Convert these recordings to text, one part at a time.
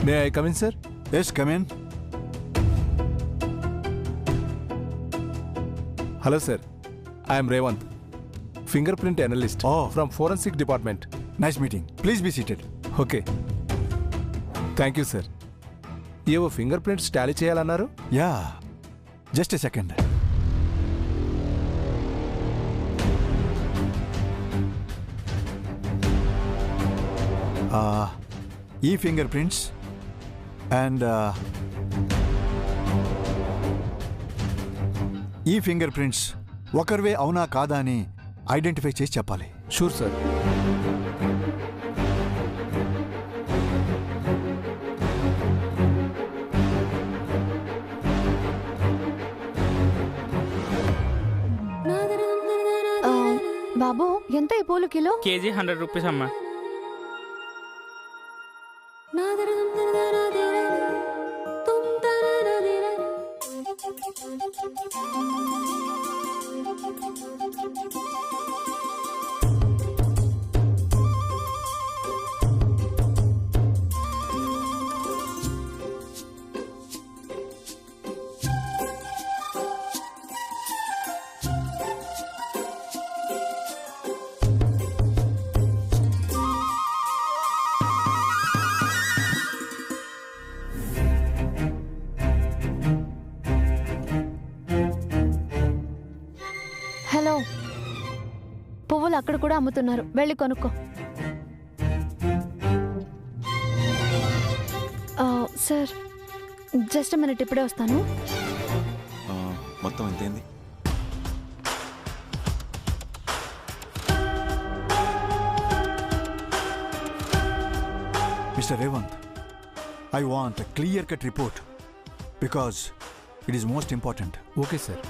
May I come in sir? Yes, come in. Hello sir, I'm Revanth, finger print analyst from forensic department. Nice meeting. Please be seated. Okay, thank you sir. ఏవో finger prints tally చేయాలన్నారు? Yeah, just a second. ఈ finger prints and ఈ finger prints ఒకరివే అవునా కాదా అని identify చేసి చెప్పాలి. Sure sir. బాబు, ఎంత ఈ పూలు కిలో? కేజీ 100 రూపీస్ అమ్మా. హలో, పువ్వులు అక్కడ కూడా అమ్ముతున్నారు, వెళ్ళి కొనుక్కో. సార్, జస్ట్ మినిట్, ఇప్పుడే వస్తాను. మొత్తం ఎంతైంది? Mister Revanth, I want a clear-cut report because it is most important. Okay sir.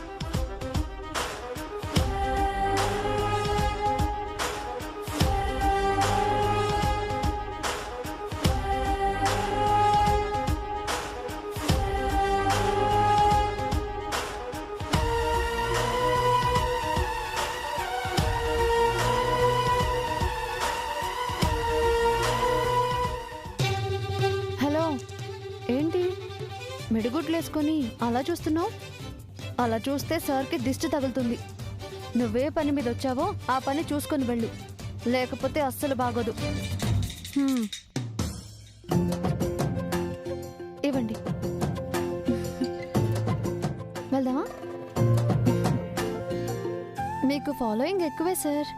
Hello, ఏంటి మిడిగుడ్లు వేసుకొని అలా చూస్తున్నావు? అలా చూస్తే సార్కి దిష్టి తగులుతుంది. నువ్వే పని మీద వచ్చావో ఆ పని చూసుకొని వెళ్ళు, లేకపోతే అస్సలు బాగోదు. ఇవ్వండి, వెళ్దామా? మీకు ఫాలోయింగ్ ఎక్కువే సార్.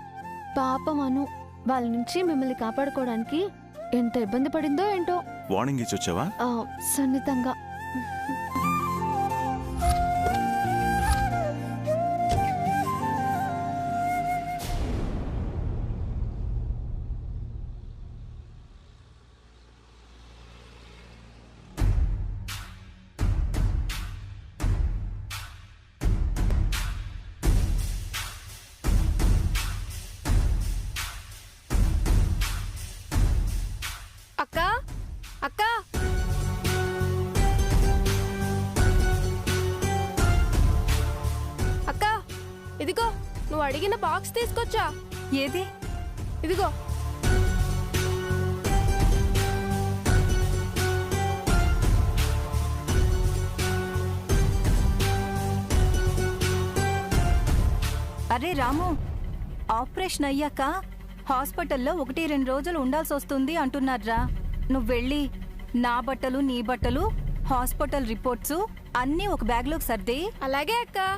పాపం అను, వాళ్ళ నుంచి మిమ్మల్ని కాపాడుకోవడానికి ఎంత ఇబ్బంది పడిందో ఏంటో. వార్నింగ్ ఇచ్చి వచ్చావా? సున్నితంగా. అక్కా, అక్కా, అక్కా, ఇదిగో నువ్వు అడిగిన బాక్స్ తీసుకొచ్చా. ఏది? ఇదిగో. అరే రాము, ఆపరేషన్ అయ్యాక హాస్పిటల్లో 1-2 రోజులు ఉండాల్సి వస్తుంది అంటున్నారా. నువ్వు వెళ్ళి నా బట్టలు, నీ బట్టలు, హాస్పిటల్ రిపోర్ట్స్ అన్నీ ఒక బ్యాగ్లోకి సర్ది. అలాగే అక్కా.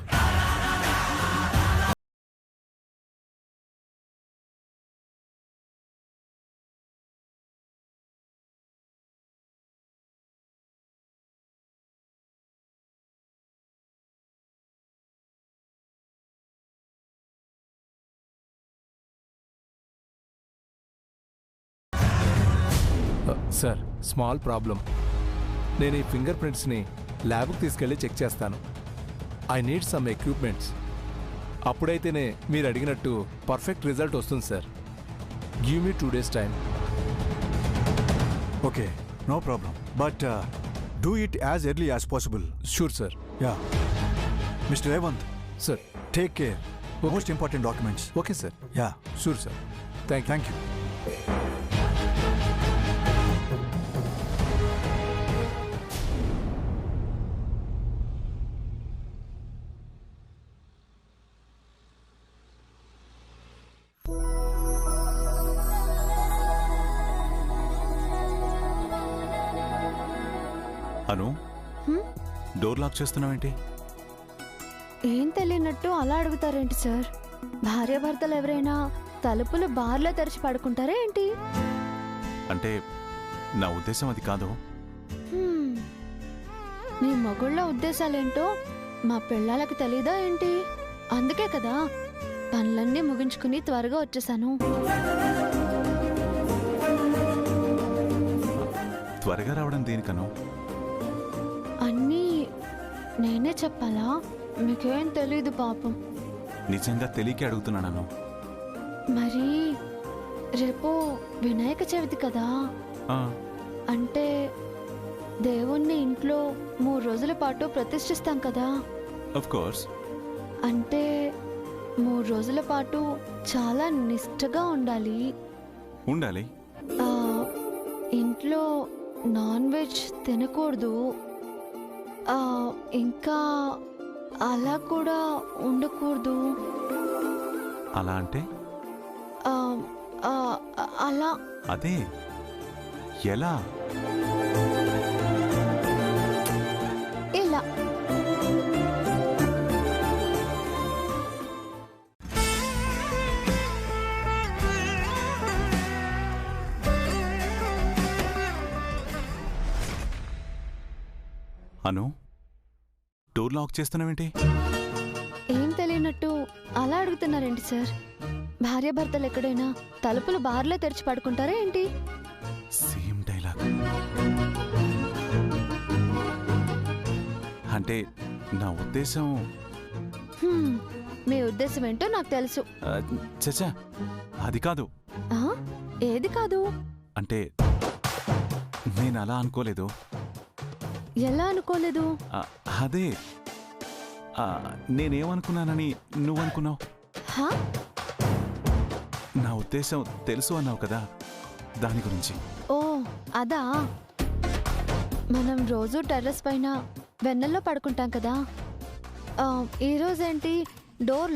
Sir, small problem. నేను ఈ ఫింగర్ ప్రింట్స్ని ల్యాబ్కి తీసుకెళ్ళి చెక్ చేస్తాను. I need some equipments. అప్పుడైతేనే మీరు అడిగినట్టు పర్ఫెక్ట్ రిజల్ట్ వస్తుంది sir. Give me 2 days time. Okay, no problem, but do it as early as possible. Sure sir. Yeah, mister Revanth sir, take care. Most important documents. Okay sir. Yeah, sure sir. Thank you. Anu hmm? Door lock చేస్తున్నావేంటి? ఏం తెలియనట్టు అలా అడుగుతారేంటి sir? భార్యాభర్తలు ఎవరైనా తలుపులు బార్లో తెరిచి పడుకుంటారా ఏంటి? అంటే నా ఉద్దేశం అది కాదు. హ్మ్. మీ మొగుళ్ళ ఉద్దేశాలేంటో మా పిల్లలకి తెలీదా ఏంటి? అందుకే కదా పనులన్నీ ముగించుకుని త్వరగా వచ్చేసాను. త్వరగా రావడం దేనికను? అన్నీ నేనే చెప్పాలా? మీకేం తెలీదు పాపం. నిజంగా తెలియకే అడుగుతున్నాను. మరి రేపు వినాయక చవితి కదా, అంటే దేవుణ్ణి ఇంట్లో 3 రోజుల పాటు ప్రతిష్ఠిస్తాం కదా. Of course. అంటే 3 రోజుల పాటు చాలా నిష్ఠగా ఉండాలి. ఉండాలి. ఆ, ఇంట్లో నాన్ వెజ్ తినకూడదు. ఆ, ఇంకా అలా కూడా ఉండకూడదు. అలా అంటే? ఆ, ఆ, అలా అదే ఎలా? ఇలా. అను డోర్ లాక్ చేస్తున్నావేంటి? ఏం తెలియనట్టు అలా అడుగుతున్నారేంటి సార్? భార్యాభర్తలు ఎక్కడైనా తలుపులు బార్లో తెరిచి పడుకుంటారా ఏంటి? Same dialogue. అంటే నా ఉద్దేశం హ్మ్, మీ ఉద్దేశం ఏంటో నాకు తెలుసు. చచ్చా అది కాదు. ఆ, ఏది కాదు? అంటే నేను అలా అనుకోలేదు. ఎలా అనుకోలేదు? అదే నేనేమనుకున్నానని నువ్వనుకున్నావు? హా? నా ఉద్దేశం తెలుసు అన్నావు కదా, దాని గురించి. ఓ అదా. మనం రోజు టెర్రస్ పైన వెన్నెల్లో పడుకుంటాం కదా. ఈరోజేంటి డోర్